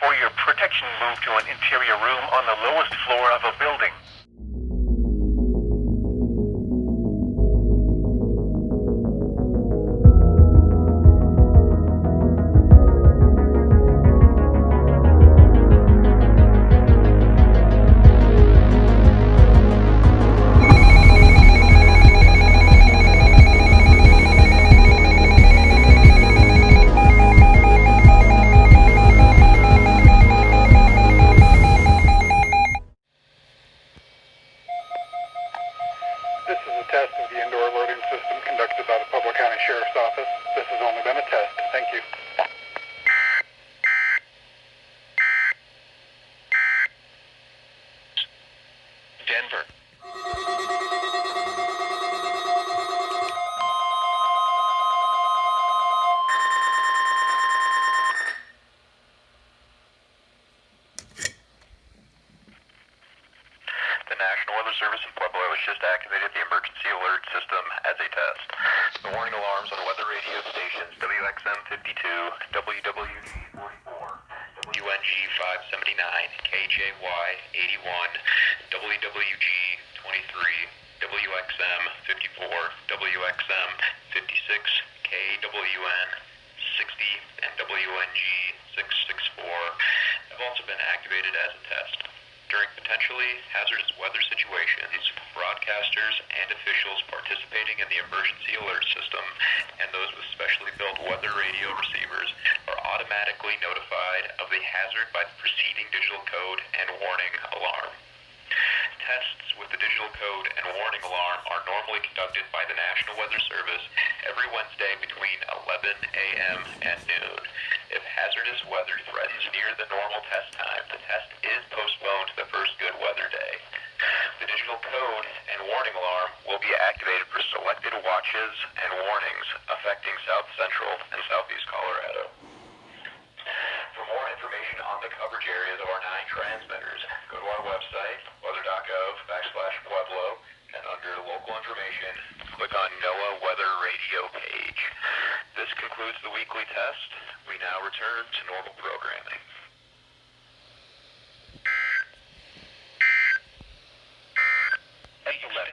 For your protection, move to an interior room on the lowest floor of a building. This is a test of the indoor alerting system conducted by the Pueblo County Sheriff's Office. This has only been a test. Thank you. Denver. The National Weather Service in Pueblo has just activated the emergency alert system as a test. The warning alarms on weather radio stations WXM 52, WWG 44, WNG 579, KJY 81, WWG 23, WXM 54, WXM 56, KWN 60, and WNG 664 have also been activated as a test. During potentially hazardous weather situations, broadcasters and officials participating in the emergency alert system and those with specially built weather radio receivers are automatically notified of the hazard by the preceding digital code and warning alarm. Tests with the digital code and warning alarm are normally conducted by the National Weather Service every Wednesday between 11 a.m. and noon. If hazardous weather threatens near the normal test time, the test is postponed to the first good weather day. The digital code and warning alarm will be activated for selected watches and warnings affecting South Central and Southeast Colorado. For more information on the coverage areas of our 9 transmitters, go to our website, weather.gov/Pueblo, and under local information, click on NOAA Weather Radio page. This concludes the weekly test. We now return to normal programming.